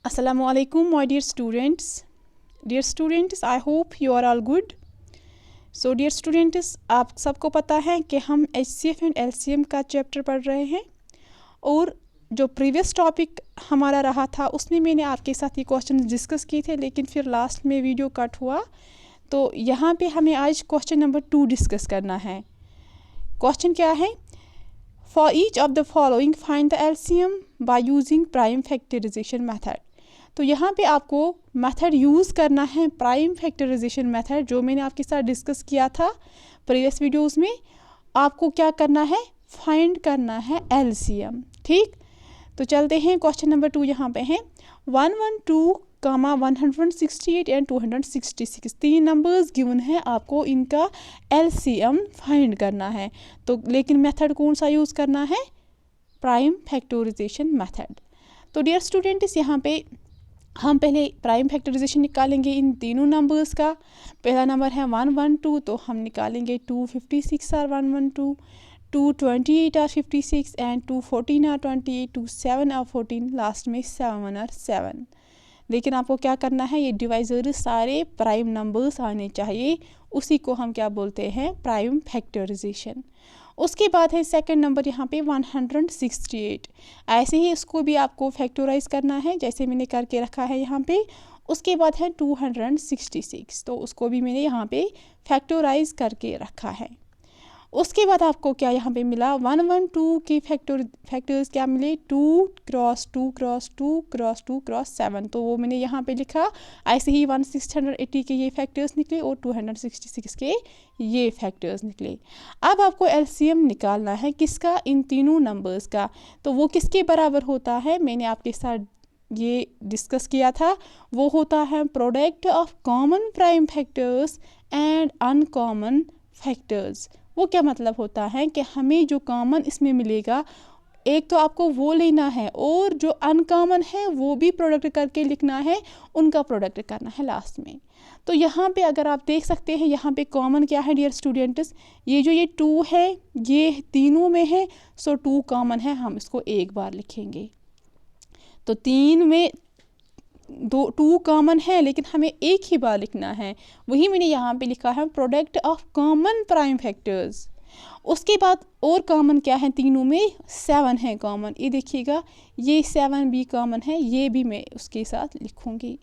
Assalamualaikum my dear students. Dear students, I hope you are all good. So dear students, आप सबको पता है कि हम HCF एंड LCM का चैप्टर पढ़ रहे हैं और जो प्रीवियस टॉपिक हमारा रहा था उसमें मैंने आपके साथ ये क्वेश्चन डिस्कस किए थे, लेकिन फिर लास्ट में वीडियो कट हुआ। तो यहाँ पे हमें आज क्वेश्चन नंबर 2 डिस्कस करना है। क्वेश्चन क्या है? For each of the following find the LCM by using prime factorization method। तो यहाँ पे आपको मेथड यूज़ करना है प्राइम फैक्टराइजेशन मेथड, जो मैंने आपके साथ डिस्कस किया था प्रीवियस वीडियोस में। आपको क्या करना है? फाइंड करना है LCM। ठीक, तो चलते हैं। क्वेश्चन नंबर 2 यहाँ पे है 112, 168 एंड 266। 3 नंबर्स गिवन है, आपको इनका LCM फाइंड करना है। तो लेकिन मेथड कौन सा यूज़ करना है? Prime factorisation method. तो डियर स्टूडेंट्स, यहाँ पे हम पहले प्राइम फैक्टराइजेशन निकालेंगे इन तीनों नंबर्स का। पहला नंबर है 112, तो हम निकालेंगे 256 आर 112, 228 आर 56 एंड 214 आर 28, 27 आर 14, लास्ट में 7 आर 7। लेकिन आपको क्या करना है? ये डिवाइजर सारे प्राइम नंबर्स आने चाहिए, उसी को हम क्या बोलते हैं? Prime factorisation. उसके बाद है सेकंड नंबर यहाँ पे 168। ऐसे ही इसको भी आपको फैक्टराइज करना है, जैसे मैंने करके रखा है यहाँ पे। उसके बाद है 266, तो उसको भी मैंने यहाँ पे फैक्टराइज करके रखा है। उसके बाद आपको क्या यहाँ पे मिला? 112 के फैक्टर्स क्या मिले? 2 क्रॉस 2 क्रॉस 2 क्रॉस 2 क्रॉस 7, तो वो मैंने यहाँ पे लिखा। ऐसे ही 1680 के ये फैक्टर्स निकले और 266 के ये फैक्टर्स निकले। अब आपको LCM निकालना है किसका? इन तीनों नंबर्स का। तो वो किसके बराबर होता है? मैंने आपके साथ ये डिस्कस किया था। वो होता है product of common prime factors and uncommon factors. वो क्या मतलब होता है कि हमें जो कॉमन इसमें मिलेगा, एक तो आपको वो लेना है और जो अनकॉमन है वो भी प्रोडक्ट करके लिखना है, उनका प्रोडक्ट करना है लास्ट में। तो यहाँ पे अगर आप देख सकते हैं, यहाँ पे कॉमन क्या है डियर स्टूडेंट्स? ये 2 है, ये तीनों में है, सो 2 कॉमन है, हम इसको एक बार लिखेंगे। तो 3 में 2 कॉमन है, लेकिन हमें एक ही बार लिखना है, वही मैंने यहाँ पे लिखा है product of common prime factors. उसके बाद और कॉमन क्या है? तीनों में 7 है कॉमन। ये देखिएगा, ये 7 भी कॉमन है, ये भी मैं उसके साथ लिखूँगी।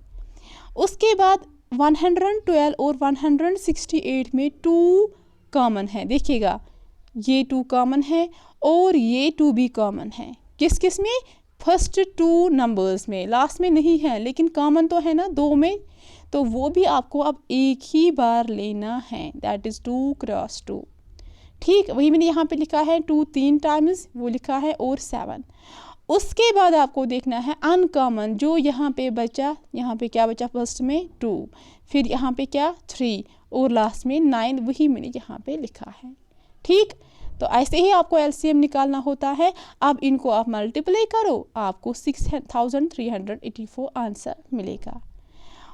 उसके बाद 112 और 168 में 2 कॉमन है। देखिएगा, ये 2 कॉमन है और ये 2 भी कॉमन है। किस किस में? फर्स्ट 2 नंबर्स में, लास्ट में नहीं है, लेकिन कॉमन तो है ना 2 में, तो वो भी आपको अब एक ही बार लेना है, दैट इज़ 2 क्रॉस 2। ठीक, वही मैंने यहाँ पे लिखा है 2 3 टाइम्स, वो लिखा है, और 7। उसके बाद आपको देखना है अनकॉमन, जो यहाँ पे बचा। यहाँ पे क्या बचा? फर्स्ट में 2, फिर यहाँ पे क्या? 3, और लास्ट में 9, वही मैंने यहाँ पे लिखा है। ठीक, तो ऐसे ही आपको LCM निकालना होता है। अब इनको आप मल्टीप्लाई करो, आपको 6384 आंसर मिलेगा।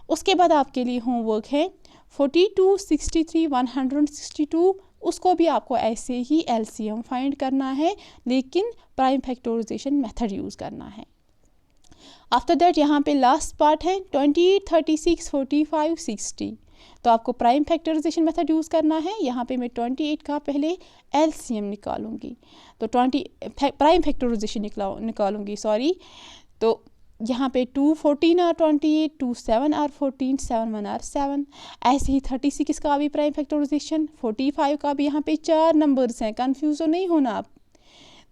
उसके बाद आपके लिए होमवर्क है 42, 63, 162। उसको भी आपको ऐसे ही LCM फाइंड करना है, लेकिन प्राइम फैक्टराइजेशन मेथड यूज़ करना है। आफ्टर दैट यहाँ पे लास्ट पार्ट है 28, 36, 45, 60। तो आपको प्राइम फैक्टराइजेशन मेथड यूज़ करना है। यहाँ पे मैं 28 का पहले LCM निकालूंगी, तो प्राइम फैक्टराइजेशन निकालूंगी, सॉरी। तो यहाँ पे 2 14 आर 28, 2 7 आर 14, 7 1 आर 7। ऐसे ही 36 का भी प्राइम फैक्टराइजेशन, 45 का भी। यहाँ पे 4 नंबर्स हैं, कन्फ्यूज तो नहीं होना आप।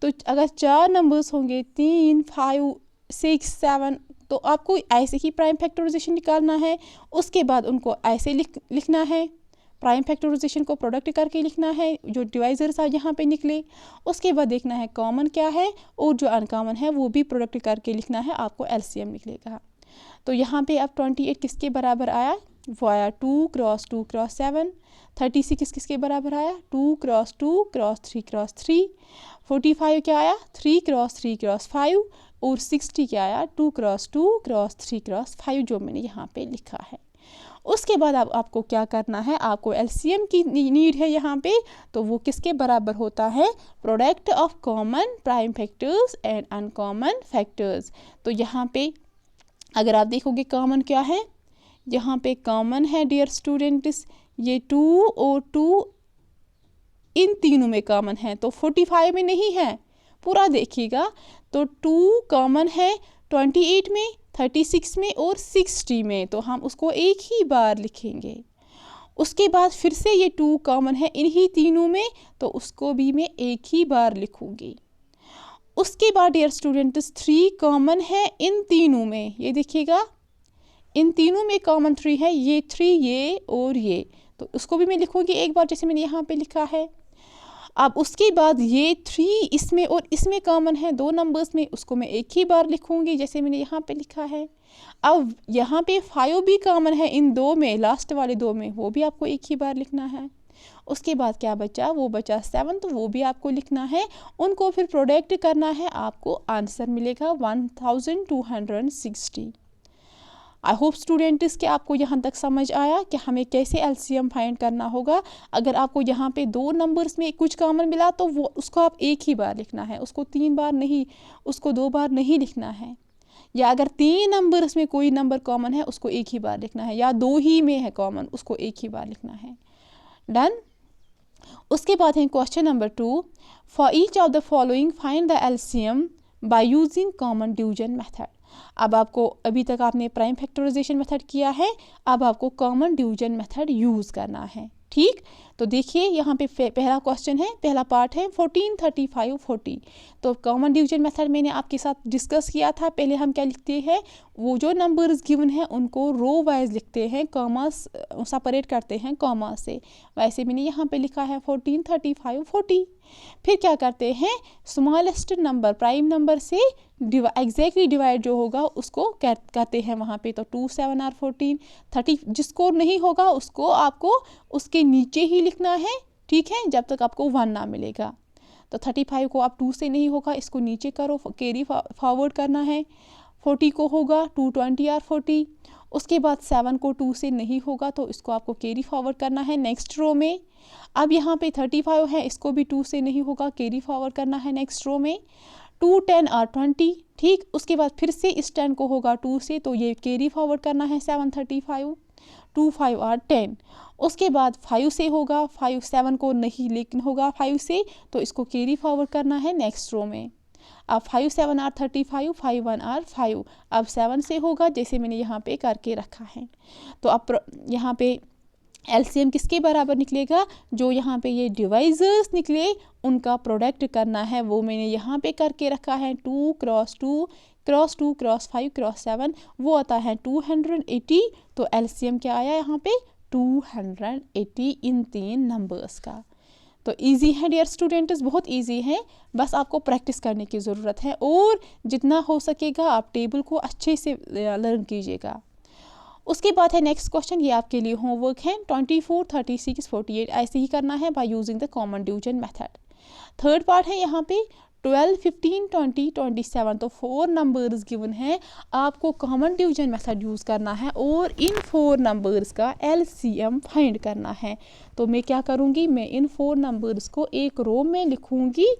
तो अगर 4 नंबर्स होंगे, 3 5 6 7, तो आपको ऐसे ही प्राइम फैक्टराइजेशन निकालना है। उसके बाद उनको ऐसे लिखना है, प्राइम फैक्टराइजेशन को प्रोडक्ट करके लिखना है, जो डिवाइजर्स यहाँ पे निकले। उसके बाद देखना है कॉमन क्या है, और जो अनकॉमन है वो भी प्रोडक्ट करके लिखना है, आपको LCM निकलेगा। तो यहाँ पे अब 28 किसके बराबर आया? वो आया 2 क्रॉस 2 क्रॉस 7। 36 किसके बराबर आया? 2 क्रॉस 2 क्रॉस 3 क्रॉस 3। 45 क्या आया? 3 क्रॉस 3 क्रॉस 5। और 60 क्या आया? 2 क्रॉस 2 क्रॉस 3 क्रॉस 5, जो मैंने यहाँ पे लिखा है। उसके बाद आपको क्या करना है? आपको LCM की नीड है यहाँ पे, तो वो किसके बराबर होता है? Product of common prime factors and uncommon factors. तो यहाँ पे अगर आप देखोगे कॉमन क्या है, यहाँ पे कॉमन है डियर स्टूडेंट्स, ये 2 और 2 इन तीनों में कॉमन है, तो 45 में नहीं है, पूरा देखिएगा। तो 2 कॉमन है 28 में, 36 में और 60 में, तो हम उसको एक ही बार लिखेंगे। उसके बाद फिर से ये 2 कॉमन है इन्हीं तीनों में, तो उसको भी मैं एक ही बार लिखूंगी। उसके बाद डियर स्टूडेंट्स 3 कॉमन है इन तीनों में, ये देखिएगा इन तीनों में कॉमन 3 है, ये 3 ये और ये, तो उसको भी मैं लिखूंगी एक बार जैसे मैंने यहाँ पे लिखा है। अब उसके बाद ये 3 इसमें और इसमें कॉमन है 2 नंबर्स में, उसको मैं एक ही बार लिखूंगी जैसे मैंने यहाँ पे लिखा है। अब यहाँ पे 5 भी कॉमन है इन 2 में, लास्ट वाले 2 में, वो भी आपको एक ही बार लिखना है। उसके बाद क्या बचा, वो बचा 7, तो वो भी आपको लिखना है। उनको फिर प्रोडक्ट करना है, आपको आंसर मिलेगा 1260। आई होप स्टूडेंट्स कि आपको यहाँ तक समझ आया कि हमें कैसे एलसीएम फाइंड करना होगा। अगर आपको यहाँ पे 2 नंबर्स में कुछ कॉमन मिला तो वो उसको आप एक ही बार लिखना है, उसको 3 बार नहीं, उसको 2 बार नहीं लिखना है। या अगर 3 नंबर्स में कोई नंबर कॉमन है उसको एक ही बार लिखना है, या 2 ही में है कॉमन उसको एक ही बार लिखना है। डन। उसके बाद है question number 2, for each of the following find the LCM by using common division method. अब आपको, अभी तक आपने प्राइम फैक्टराइजेशन मेथड किया है, अब आपको कॉमन डिवीजन मेथड यूज़ करना है। ठीक, तो देखिए यहाँ पे पहला क्वेश्चन है, पहला पार्ट है 14, 35, 40। तो कॉमन डिवीजन मेथड मैंने आपके साथ डिस्कस किया था। पहले हम क्या लिखते हैं, वो जो नंबर्स गिवन है उनको रो वाइज लिखते हैं, कॉमा सेपरेट करते हैं कॉमा से। वैसे मैंने यहाँ पे लिखा है 14, 35, 40। फिर क्या करते हैं, स्मॉलेस्ट नंबर प्राइम नंबर से एग्जैक्टली डिवाइड जो होगा उसको कहते हैं वहाँ पे। तो 2, 7 और 14, 30 जिसको नहीं होगा उसको आपको उसके नीचे ही लिखना है, ठीक है, जब तक आपको 1 ना मिलेगा। तो 35 को आप 2 से नहीं होगा, इसको नीचे करो, कैरी फॉरवर्ड करना है। 40 को होगा 2, 20 और 40। उसके बाद 7 को 2 से नहीं होगा तो इसको आपको कैरी फॉरवर्ड करना है नेक्स्ट रो में। अब यहाँ पे 35 है, इसको भी 2 से नहीं होगा, कैरी फॉरवर्ड करना है नेक्स्ट रो में। 2, 10 और 20, ठीक। उसके बाद फिर से इस 10 को होगा 2 से, तो ये कैरी फॉरवर्ड करना है 7, 35, 2, 5 और 10। उसके बाद 5 से होगा, 5, 7 को नहीं लेकिन होगा 5 से, तो इसको कैरी फॉरवर्ड करना है नेक्स्ट रो में। अब 5, 7 और 35, 5, 1 और 5। अब 7 से होगा जैसे मैंने यहाँ पे करके रखा है। तो अब यहाँ पे एलसीएम किसके बराबर निकलेगा, जो यहाँ पे ये डिवाइजर्स निकले उनका प्रोडक्ट करना है, वो मैंने यहाँ पे करके रखा है। 2 क्रॉस 2 क्रॉस 2 क्रॉस 5 क्रॉस 7, वो आता है 280। तो एलसीएम क्या आया यहाँ पे, 280 इन 3 नंबर्स का। तो इजी है डियर स्टूडेंट्स, बहुत इजी है, बस आपको प्रैक्टिस करने की ज़रूरत है और जितना हो सकेगा आप टेबल को अच्छे से लर्न कीजिएगा। उसके बाद है नेक्स्ट क्वेश्चन, ये आपके लिए होमवर्क है। 24, 36, 48 ऐसे ही करना है by using the common division method. Third part है यहाँ पे 12, 15, 20, 27। तो 4 नंबर्स गिवन है, आपको कॉमन डिवीजन मेथड यूज़ करना है और इन 4 नंबर्स का एलसीएम फाइंड करना है। तो मैं क्या करूँगी, मैं इन 4 नंबर्स को एक रो में लिखूँगी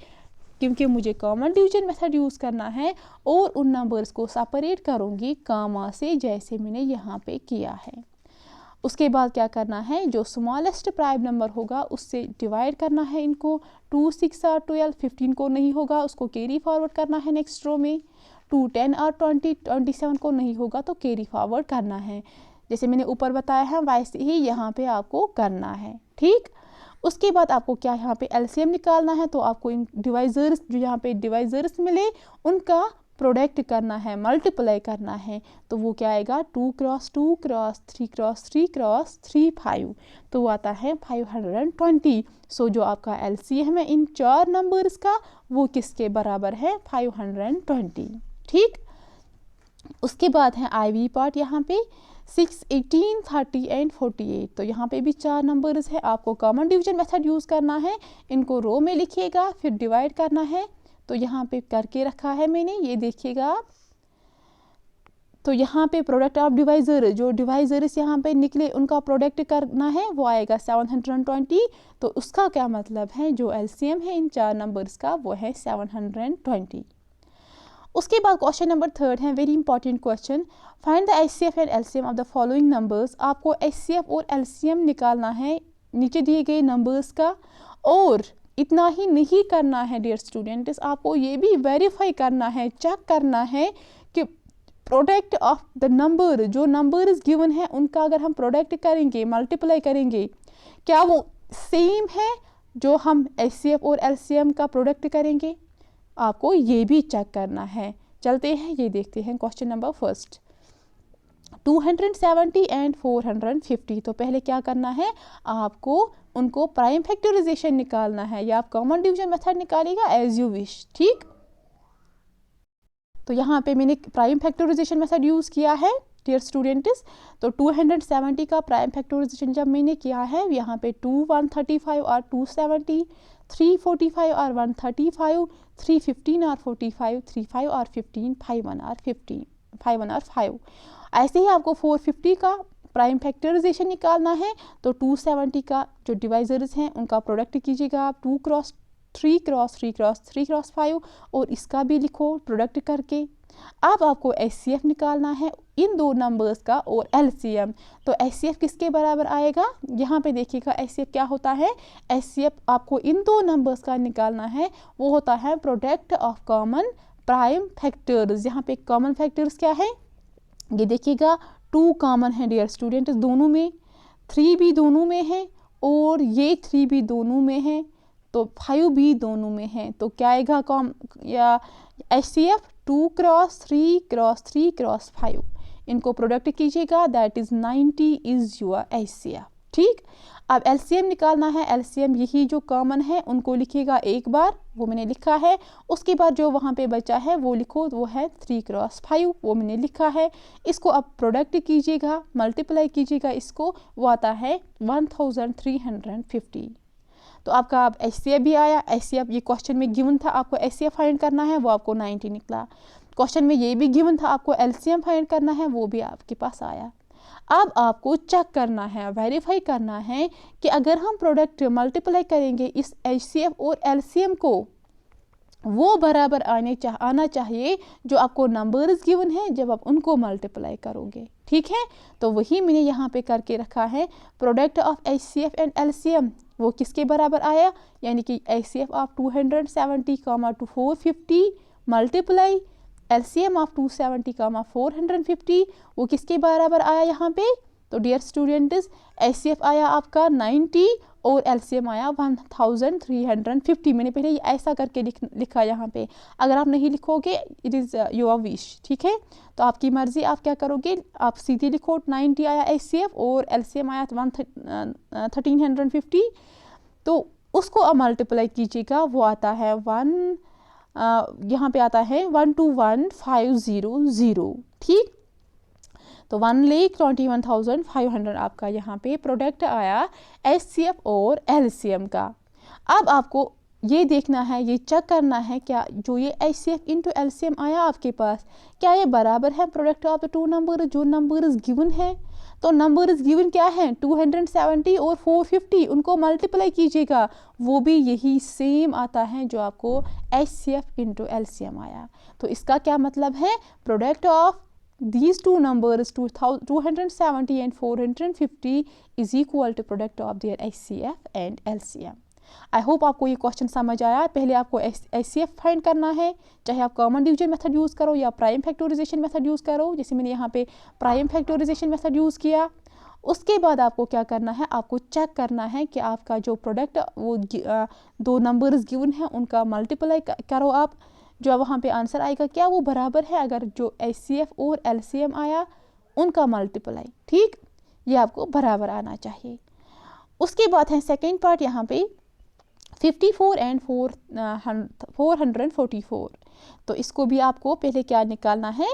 क्योंकि मुझे कॉमन डिवीजन मेथड यूज़ करना है, और उन नंबर्स को सेपरेट करूँगी कॉमा से जैसे मैंने यहाँ पे किया है। उसके बाद क्या करना है, जो स्मॉलेस्ट प्राइम नंबर होगा उससे डिवाइड करना है इनको। 2, 6 और 12, 15 को नहीं होगा उसको कैरी फॉरवर्ड करना है नेक्स्ट रो में। 2, 10 और 20, 27 को नहीं होगा तो कैरी फॉरवर्ड करना है। जैसे मैंने ऊपर बताया है वैसे ही यहाँ पे आपको करना है, ठीक। उसके बाद आपको क्या यहाँ पे एलसीएम निकालना है, तो आपको इन डिवाइजर्स जो यहाँ पे डिवाइजर्स मिले उनका प्रोडक्ट करना है, मल्टीप्लाई करना है। तो वो क्या आएगा, 2 क्रॉस 2 क्रॉस 3 क्रॉस 3 क्रॉस 3, 5। तो वो आता है 520। सो जो आपका एलसीएम है इन 4 नंबर्स का वो किसके बराबर है, 520, ठीक। उसके बाद है आईवी पार्ट यहाँ पे 6, 18, 30 एंड 48। तो यहाँ पे भी 4 नंबर्स है, आपको कॉमन डिवीजन मेथड यूज़ करना है। इनको रो में लिखिएगा फिर डिवाइड करना है। तो यहाँ पे करके रखा है मैंने, ये देखिएगा आप। तो यहाँ पे प्रोडक्ट ऑफ डिवाइजर, जो डिवाइजर्स यहाँ पे निकले उनका प्रोडक्ट करना है, वो आएगा 720। तो उसका क्या मतलब है, जो एलसीएम है इन 4 नंबर्स का वो है 720। उसके बाद क्वेश्चन नंबर 3 है, very important question, find the HCF and LCM of the following numbers. आपको एचसीएफ और एलसीएम निकालना है नीचे दिए गए नंबर्स का। और इतना ही नहीं करना है डियर स्टूडेंट्स, आपको ये भी वेरीफाई करना है, चेक करना है कि प्रोडक्ट ऑफ द नंबर, जो नंबर्स गिवन है उनका अगर हम प्रोडक्ट करेंगे, मल्टीप्लाई करेंगे, क्या वो सेम है जो हम एचसीएफ और एलसीएम का प्रोडक्ट करेंगे। आपको ये भी चेक करना है। चलते हैं, ये देखते हैं क्वेश्चन नंबर फर्स्ट, 270 एंड 450। तो पहले क्या करना है, आपको उनको प्राइम फैक्टराइजेशन निकालना है, या आप कॉमन डिवीजन मेथड निकालिएगा एज यू विश। ठीक, तो यहाँ पे मैंने प्राइम फैक्टराइजेशन मेथड यूज़ किया है डियर स्टूडेंट्स। तो 270 का प्राइम फैक्टराइजेशन जब मैंने किया है, यहाँ पे 2 135 और 270, 345 और 135, 315 और 45, 35 और 15, 51 और 15, 51 और 5। ऐसे ही आपको 450 का प्राइम फैक्टराइजेशन निकालना है। तो 270 का जो डिवाइजर्स हैं उनका प्रोडक्ट कीजिएगा आप, 2 क्रॉस 3 क्रॉस 3 क्रॉस 3 क्रॉस 5, और इसका भी लिखो प्रोडक्ट करके। अब आपको एचसीएफ निकालना है इन दो नंबर्स का और एलसीएम। तो एचसीएफ किसके बराबर आएगा, यहाँ पे देखिएगा एचसीएफ क्या होता है। एचसीएफ आपको इन दो नंबर्स का निकालना है, वो होता है product of common prime factors. यहाँ पे कॉमन फैक्टर्स क्या है, ये देखिएगा 2 कॉमन है डियर स्टूडेंट दोनों में, 3 भी दोनों में है, और ये 3 भी दोनों में है, तो 5 भी दोनों में है। तो क्या आएगा कॉम या एचसीएफ 2 क्रॉस 3 क्रॉस 3 क्रॉस 5, इनको प्रोडक्ट कीजिएगा, that is 90 is your HCF. ठीक, अब एलसीएम निकालना है। एलसीएम यही जो कॉमन है उनको लिखिएगा एक बार, वो मैंने लिखा है। उसके बाद जो वहाँ पे बचा है वो लिखो, वो है 3 क्रॉस 5, वो मैंने लिखा है। इसको अब प्रोडक्ट कीजिएगा, मल्टीप्लाई कीजिएगा इसको, वो आता है 1350। तो आपका अब एचसीएफ भी आया। एचसीएफ ये क्वेश्चन में गिवन था, आपको एचसीएफ फाइंड करना है, वो आपको 90 निकला। क्वेश्चन में ये भी गिवन था, आपको एलसीएम फाइंड करना है, वो भी आपके पास आया। अब आपको चेक करना है, वेरीफाई करना है कि अगर हम प्रोडक्ट मल्टीप्लाई करेंगे इस एचसीएफ और एलसीएम को, वो बराबर आना चाहिए जो आपको नंबर्स गिवन है जब आप उनको मल्टीप्लाई करोगे। ठीक है, तो वही मैंने यहाँ पे करके रखा है। Product of HCF and LCM वो किसके बराबर आया, यानी कि HCF of 270 to 450 multiply LCM of 270 450, वो किसके बराबर आया यहाँ पे। तो डियर स्टूडेंट्स, एचसीएफ आया आपका 90 और एलसीएम आया 1350। मैंने पहले ये ऐसा करके लिखा यहाँ पे, अगर आप नहीं लिखोगे इट इज़ योर विश। ठीक है, तो आपकी मर्ज़ी, आप क्या करोगे, आप सीधे लिखो 90 आया एचसीएफ और एलसीएम आया 1350, तो उसको अब मल्टीप्लाई कीजिएगा, वो आता है यहाँ पे आता है 121,500। ठीक, तो 1,21,500 आपका यहाँ पे प्रोडक्ट आया एचसीएफ और एलसीएम का। अब आपको ये देखना है, ये चेक करना है क्या जो ये एचसीएफ इंटू एलसीएम आया आपके पास, क्या ये बराबर है product of the to number जो नंबर्स गिवन है। तो नंबर्स गिवन क्या है, 270 और 450, उनको मल्टीप्लाई कीजिएगा, वो भी यही सेम आता है जो आपको एचसीएफ इंटू एलसीएम आया। तो इसका क्या मतलब है, product of these two numbers 270 and 450 is equal to product of their HCF and LCM। I hope आपको ये क्वेश्चन समझ आया। पहले आपको HCF फाइंड करना है, चाहे आप कॉमन डिवीजन मेथड यूज़ करो या प्राइम फैक्टराइजेशन मेथड यूज़ करो, जैसे मैंने यहाँ पे प्राइम फैक्टराइजेशन मेथड यूज़ किया। उसके बाद आपको क्या करना है, आपको चेक करना है कि आपका जो प्रोडक्ट वो दो नंबर्स गिवन है उनका मल्टीप्लाई करो आप, जो वहाँ पे आंसर आएगा क्या वो बराबर है अगर जो एचसीएफ और एलसीएम आया उनका मल्टीप्लाई। ठीक, ये आपको बराबर आना चाहिए। उसके बाद है सेकेंड पार्ट, यहाँ पे 54 एंड 444। तो इसको भी आपको पहले क्या निकालना है,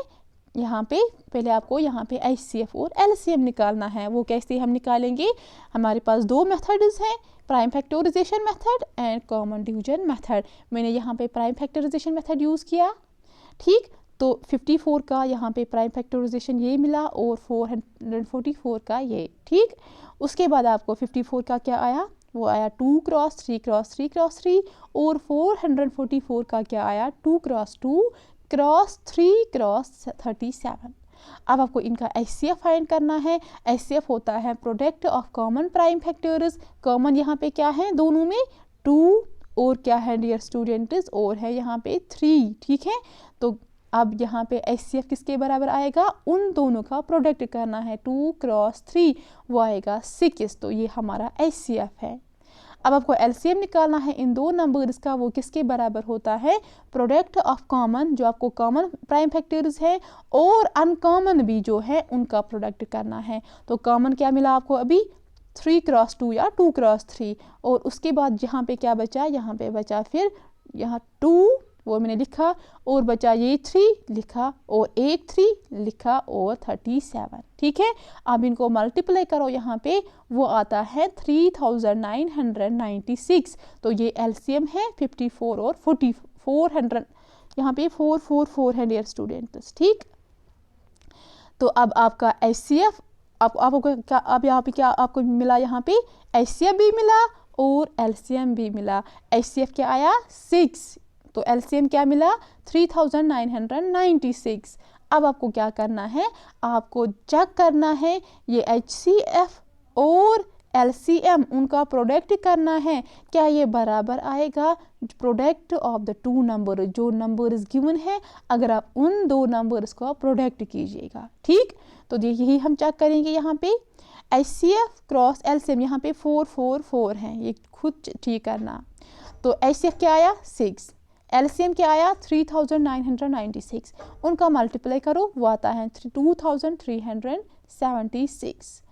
यहाँ पे पहले आपको यहाँ पे एचसीएफ और एलसीएम निकालना है। वो कैसे हम निकालेंगे, हमारे पास दो मेथड्स हैं, prime factorisation method and common division method. मैंने यहाँ पे प्राइम फैक्टराइजेशन मेथड यूज़ किया। ठीक, तो 54 का यहाँ पे प्राइम फैक्टराइजेशन ये मिला और 444 का ये। ठीक, उसके बाद आपको 54 का क्या आया, वो आया 2 क्रॉस 3 क्रॉस 3 क्रॉस 3, और 444 का क्या आया 2 क्रॉस 2 क्रॉस 3 क्रॉस 37। अब आपको इनका HCF फाइंड करना है। HCF होता है product of common prime factors. Common यहाँ पे क्या है दोनों में 2 और क्या है डियर स्टूडेंट्स और है यहाँ पे 3, ठीक है। तो अब यहाँ पे HCF किसके बराबर आएगा, उन दोनों का प्रोडक्ट करना है, 2 क्रॉस 3 वो आएगा 6। तो ये हमारा HCF है। अब आपको LCM निकालना है इन दो नंबर्स का, वो किसके बराबर होता है, प्रोडक्ट ऑफ कॉमन जो आपको कॉमन प्राइम फैक्टर्स है और अनकॉमन भी जो है उनका प्रोडक्ट करना है। तो कॉमन क्या मिला आपको अभी 3 क्रॉस 2 या 2 क्रॉस 3, और उसके बाद यहाँ पे क्या बचा, यहाँ पे बचा फिर यहाँ 2 वो मैंने लिखा और बचा ये 3 लिखा और एक 3 लिखा और 37, ठीक है। अब इनको मल्टीप्लाई करो यहाँ पे, वो आता है 3996। तो ये LCM है 54 और 400, यहाँ पे 444 है डियर स्टूडेंट्स, ठीक। तो अब आपका HCF आपको क्या, अब यहाँ पे क्या आपको मिला, यहाँ पे HCF भी मिला और LCM भी मिला। HCF क्या आया 6, तो LCM क्या मिला 3996। अब आपको क्या करना है, आपको चेक करना है ये HCF और LCM उनका प्रोडक्ट करना है, क्या ये बराबर आएगा प्रोडक्ट ऑफ द 2 नंबर, जो नंबर्स गिवन है अगर आप उन 2 नंबर्स को प्रोडक्ट कीजिएगा, ठीक। तो यही हम चेक करेंगे यहाँ पे HCF क्रॉस LCM, यहाँ पे 444 है, ये खुद ठीक करना। तो HCF क्या आया 6, LCM क्या आया 3996, उनका मल्टीप्लाई करो वो आता है 2376।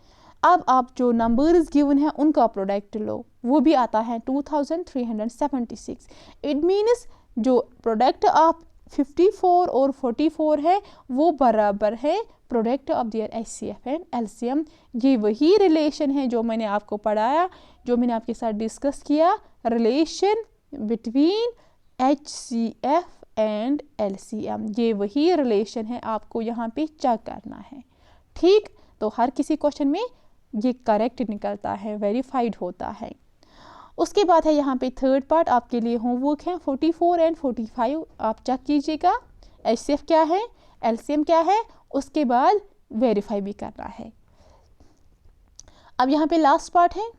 अब आप जो नंबर्स गिवन है उनका प्रोडक्ट लो, वो भी आता है 2376। इट मीन्स जो प्रोडक्ट ऑफ 54 और 44 है वो बराबर है product of their HCF and LCM। ये वही रिलेशन है जो मैंने आपको पढ़ाया, जो मैंने आपके साथ डिस्कस किया, relation between HCF and LCM, ये वही रिलेशन है, आपको यहाँ पे चेक करना है, ठीक। तो हर किसी क्वेश्चन में ये करेक्ट निकलता है, वेरीफाइड होता है। उसके बाद है यहाँ पे थर्ड पार्ट आपके लिए होमवर्क है, 44 एंड 45 आप चेक कीजिएगा, HCF क्या है, LCM क्या है, उसके बाद वेरीफाई भी करना है। अब यहाँ पे लास्ट पार्ट है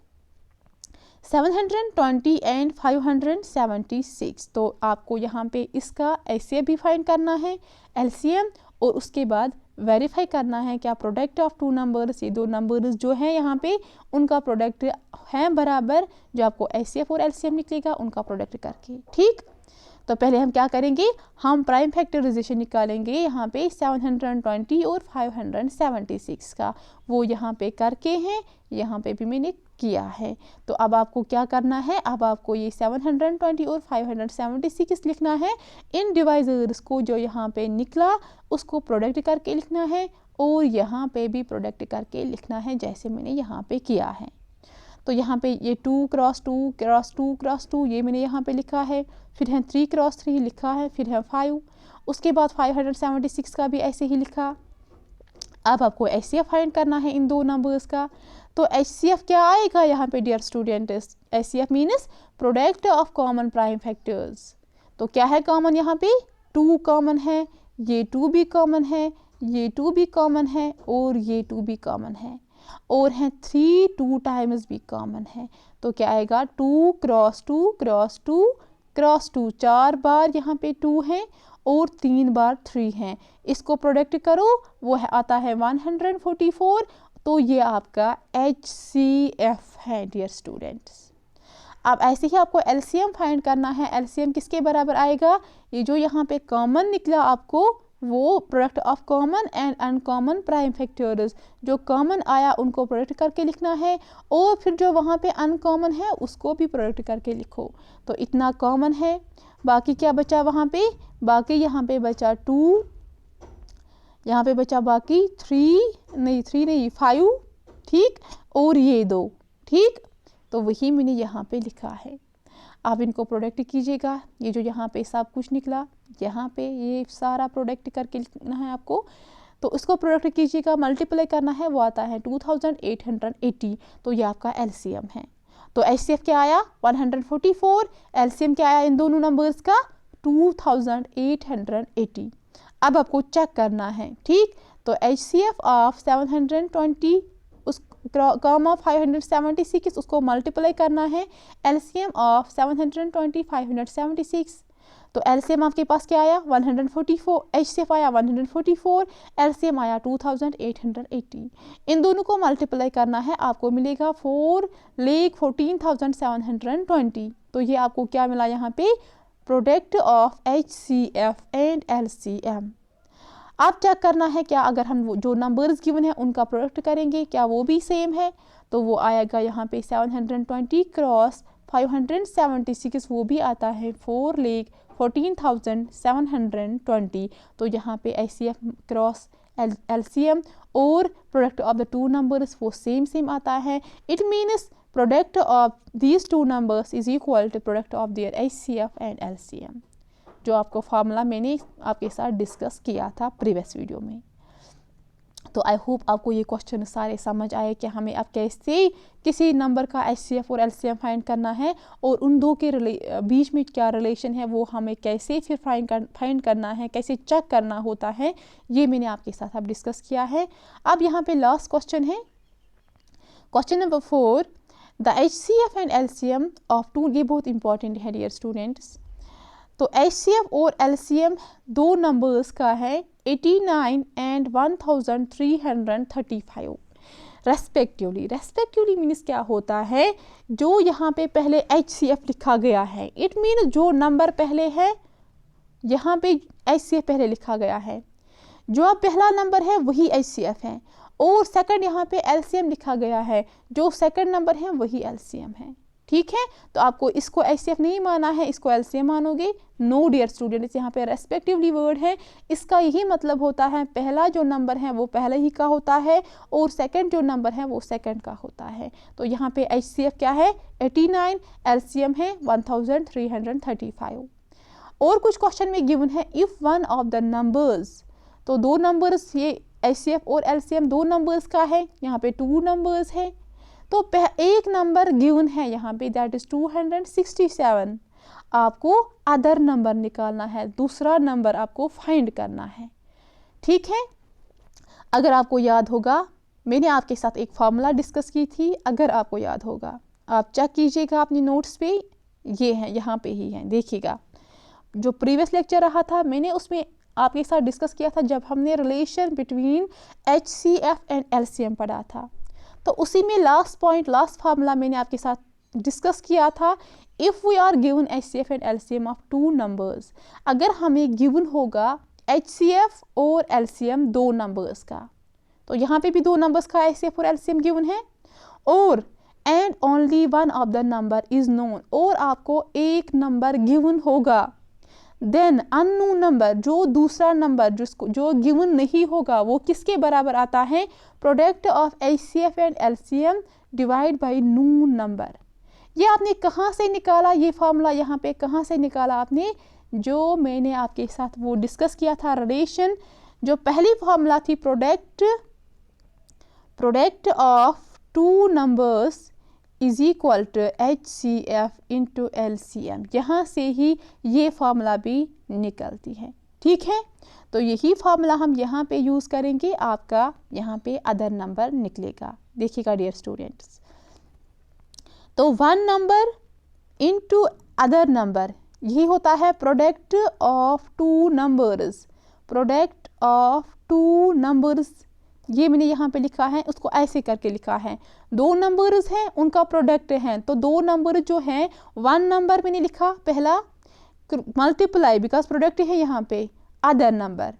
720 एंड 576। तो आपको यहाँ पे इसका HCF भी फाइंड करना है, LCM, और उसके बाद वेरीफाई करना है क्या प्रोडक्ट ऑफ 2 नंबर्स, ये 2 नंबर्स जो है यहाँ पे उनका प्रोडक्ट है बराबर, जो आपको HCF और LCM निकलेगा उनका प्रोडक्ट करके, ठीक। तो पहले हम क्या करेंगे, हम प्राइम फैक्टराइजेशन निकालेंगे यहाँ पे 720 और 576 का, वो यहाँ पे करके हैं, यहाँ पे भी मैंने किया है। तो अब आपको क्या करना है, अब आपको ये 720 और 576 लिखना है, इन डिवाइजर्स को जो यहाँ पे निकला उसको प्रोडक्ट करके लिखना है और यहाँ पे भी प्रोडक्ट करके लिखना है जैसे मैंने यहाँ पे किया है। तो यहाँ पे ये 2 क्रॉस 2 क्रॉस 2 क्रॉस 2 ये मैंने यहाँ पे लिखा है, फिर है 3 क्रॉस 3 लिखा है, फिर है 5, उसके बाद 576 का भी ऐसे ही लिखा। अब आपको HCF फाइंड करना है इन 2 नंबर्स का। तो HCF क्या आएगा यहाँ पे dear students, HCF means product of common prime factors. तो क्या है कॉमन, यहाँ पे 2 कॉमन है, ये 2 भी कॉमन है, ये 2 भी कॉमन है और ये 2 भी कॉमन है, और है 3 2 टाइम्स भी कॉमन है। तो क्या आएगा 2 क्रॉस 2 क्रॉस 2 क्रॉस 2, 4 बार यहाँ पे 2 है और 3 बार 3 है, इसको प्रोडक्ट करो वो है आता है 144। तो ये आपका HCF है डियर स्टूडेंट्स। अब ऐसे ही आपको LCM फाइंड करना है। LCM किसके बराबर आएगा, ये जो यहाँ पे कॉमन निकला आपको वो product of common and uncommon prime factors, जो कॉमन आया उनको प्रोडक्ट करके लिखना है और फिर जो वहाँ पे अनकॉमन है उसको भी प्रोडक्ट करके लिखो। तो इतना कॉमन है, बाकी क्या बचा वहाँ पे, बाकी यहाँ पे बचा 2, यहाँ पे बचा बाकी 3 नहीं 5, ठीक, और ये 2, ठीक। तो वही मैंने यहाँ पे लिखा है, आप इनको प्रोडक्ट कीजिएगा। ये जो यहाँ पे सब कुछ निकला, यहाँ पे ये सारा प्रोडक्ट करके लिखना है आपको, तो उसको प्रोडक्ट कीजिएगा, मल्टीप्लाई करना है, वो आता है 2880। तो ये आपका LCM है। तो HCF क्या आया 144, LCM क्या आया इन दोनों नंबर्स का 2880। अब आपको चेक करना है, ठीक। तो HCF ऑफ 720 उस कॉमा 576 उसको मल्टीप्लाई करना है LCM ऑफ 720 576। तो LCM आपके पास क्या आया 144, HCF आया 144, LCM आया 2880। इन दोनों को मल्टीप्लाई करना है, आपको मिलेगा 4,14,720। तो ये आपको क्या मिला यहाँ पे, product of HCF and LCM। आप चेक करना है क्या अगर हम जो नंबर्स गिवन है उनका प्रोडक्ट करेंगे क्या वो भी सेम है। तो वो आएगा यहाँ पे 720 क्रॉस 576, वो भी आता है 4,14,720। तो यहाँ पे HCF क्रॉस LCM और product of the two numbers वो सेम आता है। It means product of these two numbers is equal to product of their HCF and LCM, जो आपको फार्मूला मैंने आपके साथ डिस्कस किया था प्रीवियस वीडियो में। तो आई होप आपको ये क्वेश्चन सारे समझ आए कि हमें अब कैसे किसी नंबर का HCF और LCM फाइंड करना है और उन दो के बीच में क्या रिलेशन है वो हमें कैसे फिर फाइंड करना है, कैसे चेक करना होता है, ये मैंने आपके साथ अब डिस्कस किया है। अब यहाँ पे लास्ट क्वेश्चन है, question number 4, the HCF and LCM of two, ये बहुत इंपॉर्टेंट है डियर स्टूडेंट्स। तो HCF और LCM दो नंबर्स का है 89 एंड 1335 रेस्पेक्टिवली मीन्स क्या होता है, जो यहाँ पे पहले HCF लिखा गया है, इट मीन जो नंबर पहले है यहाँ पे HCF पहले लिखा गया है, जो अब पहला नंबर है वही HCF है, और सेकंड यहाँ पे LCM लिखा गया है, जो सेकंड नंबर है वही LCM है, ठीक है। तो आपको इसको HCF नहीं माना है, इसको LCM मानोगे, नो डियर स्टूडेंट्स, यहाँ पे रेस्पेक्टिवली वर्ड है, इसका यही मतलब होता है पहला जो नंबर है वो पहले ही का होता है और सेकंड जो नंबर है वो सेकंड का होता है। तो यहाँ पे HCF क्या है 89, LCM है 1335। और कुछ क्वेश्चन में गिवन है if one of the numbers, तो दो नंबर्स, ये HCF और LCM दो नंबर्स का है, यहाँ पे टू नंबर्स है, तो एक नंबर गिवन है यहाँ पे दैट इज 267, आपको अदर नंबर निकालना है, दूसरा नंबर आपको फाइंड करना है, ठीक है। अगर आपको याद होगा मैंने आपके साथ एक फार्मूला डिस्कस की थी, अगर आपको याद होगा आप चेक कीजिएगा अपनी नोट्स पे, ये है यहाँ पे ही है, देखिएगा जो प्रीवियस लेक्चर रहा था मैंने उसमें आपके साथ डिस्कस किया था जब हमने relation between HCF and LCM पढ़ा था। तो उसी में लास्ट पॉइंट, लास्ट फार्मूला मैंने आपके साथ डिस्कस किया था, if we are given HCF and LCM of two numbers, अगर हमें गिवन होगा HCF और LCM दो नंबर्स का, तो यहाँ पे भी दो नंबर्स का HCF और LCM गिवन है, और and only one of the number is known, और आपको एक नंबर गिवन होगा, देन अननोन नंबर, जो दूसरा नंबर जिसको जो गिवन नहीं होगा वो किसके बराबर आता है, product of HCF and LCM divide by known number. ये आपने कहाँ से निकाला, ये फार्मूला यहाँ पे कहाँ से निकाला आपने, जो मैंने आपके साथ वो डिस्कस किया था रिलेशन, जो पहली फार्मूला थी product of two numbers is equal to HCF into LCM, यहाँ से ही ये फार्मूला भी निकलती है, ठीक है। तो यही फार्मूला हम यहाँ पे यूज़ करेंगे, आपका यहाँ पे अदर नंबर निकलेगा, देखिएगा डियर स्टूडेंट्स। तो one number into other number, यही होता है product of two numbers, product of two numbers, ये मैंने यहाँ पे लिखा है, उसको ऐसे करके लिखा है, दो नंबर्स हैं उनका प्रोडक्ट हैं, तो दो नंबर जो हैं, वन नंबर मैंने लिखा पहला मल्टीप्लाई, बिकॉज प्रोडक्ट है यहाँ पे अदर नंबर,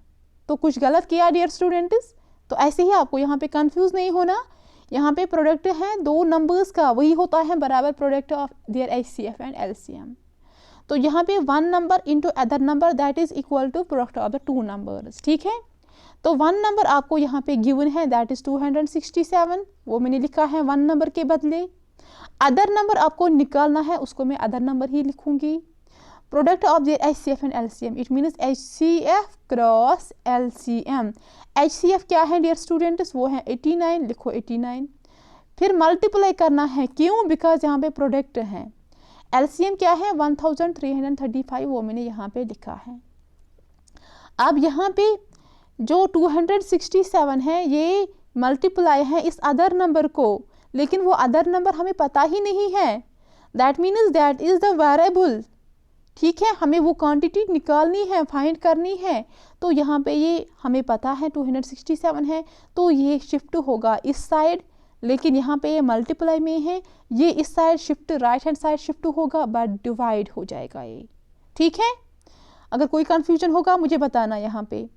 तो कुछ गलत किया डियर स्टूडेंट्स। तो ऐसे ही आपको यहाँ पे कंफ्यूज नहीं होना, यहाँ पे प्रोडक्ट है दो नंबर्स का, वही होता है बराबर product of their HCF and LCM। तो यहाँ पे one number into other number that is equal to product of the two numbers, ठीक है। तो वन नंबर आपको यहाँ पे गिवन है दैट इज 267, वो मैंने लिखा है वन नंबर के बदले। अदर नंबर आपको निकालना है, उसको मैं अदर नंबर ही लिखूंगी, product of their HCF and LCM, it means HCF cross LCM। HCF क्या है डियर स्टूडेंट्स, वो है 89, लिखो 89, फिर मल्टीप्लाई करना है, क्यों, बिकॉज यहाँ पे प्रोडक्ट है, LCM क्या है 1335, वो मैंने यहाँ पे लिखा है। अब यहाँ पे जो 267 है ये मल्टीप्लाई है इस अदर नंबर को, लेकिन वो अदर नंबर हमें पता ही नहीं है। That means that is the variable. ठीक है, हमें वो क्वांटिटी निकालनी है, फाइंड करनी है। तो यहाँ पे ये हमें पता है 267 है, तो ये शिफ्ट होगा इस साइड, लेकिन यहाँ पे ये मल्टीप्लाई में है, ये इस side shift, right hand side shift होगा, बट डिवाइड हो जाएगा ये। ठीक है, अगर कोई कंफ्यूजन होगा मुझे बताना यहाँ पे।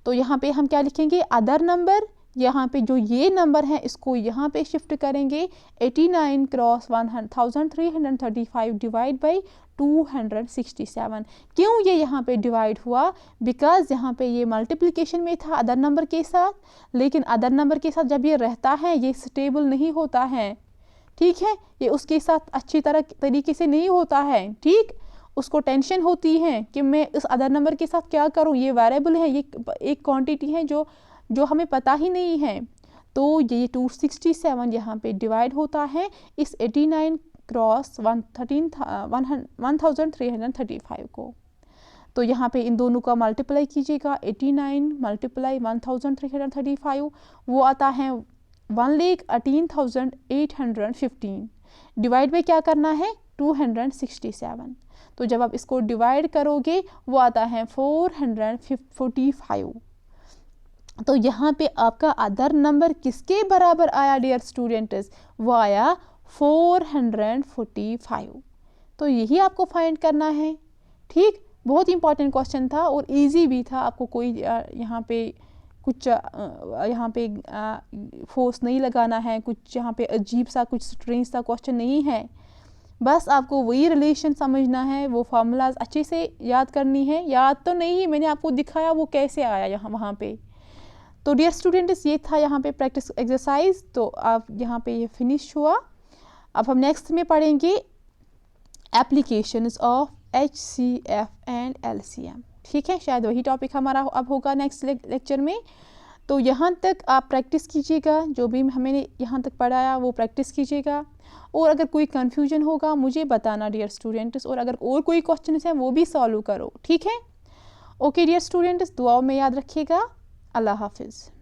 तो यहाँ पे हम क्या लिखेंगे, अदर नंबर, यहाँ पे जो ये नंबर है इसको यहाँ पे शिफ्ट करेंगे, 89 क्रॉस 1335 डिवाइड बाई 267। क्यों ये यहाँ पे डिवाइड हुआ, बिकॉज यहाँ पे ये मल्टीप्लिकेशन में था अदर नंबर के साथ, लेकिन अदर नंबर के साथ जब ये रहता है ये स्टेबल नहीं होता है। ठीक है, ये उसके साथ अच्छी तरीके से नहीं होता है। ठीक, उसको टेंशन होती है कि मैं इस अदर नंबर के साथ क्या करूं, ये वेरिएबल है, ये एक क्वांटिटी है जो हमें पता ही नहीं है। तो ये 267 यहाँ पे डिवाइड होता है इस 89 क्रॉस 1335 को। तो यहाँ पे इन दोनों का मल्टीप्लाई कीजिएगा, 89 मल्टीप्लाई 1335 वो आता है 1,18,815। डिवाइड में क्या करना है 267। तो जब आप इसको डिवाइड करोगे वो आता है 445। तो यहाँ पे आपका अदर नंबर किसके बराबर आया डियर स्टूडेंट्स, वो आया 445। तो यही आपको फाइंड करना है। ठीक, बहुत इंपॉर्टेंट क्वेश्चन था और इजी भी था। आपको कोई यहाँ पे कुछ यहाँ पे फोर्स नहीं लगाना है, कुछ यहाँ पे अजीब सा कुछ स्ट्रेंज सा क्वेश्चन नहीं है। बस आपको वही रिलेशन समझना है, वो फार्मूलाज अच्छे से याद करनी है। याद तो नहीं, मैंने आपको दिखाया वो कैसे आया यहाँ वहाँ पे। तो डियर स्टूडेंट्स ये था यहाँ पे प्रैक्टिस एक्सरसाइज। तो आप यहाँ पे ये फिनिश हुआ। अब हम नेक्स्ट में पढ़ेंगे applications of HCF and LCM। ठीक है, शायद वही टॉपिक हमारा अब होगा नेक्स्ट लेक्चर में। तो यहाँ तक आप प्रैक्टिस कीजिएगा, जो भी हमने यहाँ तक पढ़ाया वो प्रैक्टिस कीजिएगा। और अगर कोई कन्फ्यूजन होगा मुझे बताना डियर स्टूडेंट्स, और अगर और कोई क्वेश्चन है वो भी सॉल्व करो। ठीक है, ओके डियर स्टूडेंट्स, दुआओं में याद रखिएगा। अल्लाह हाफिज़।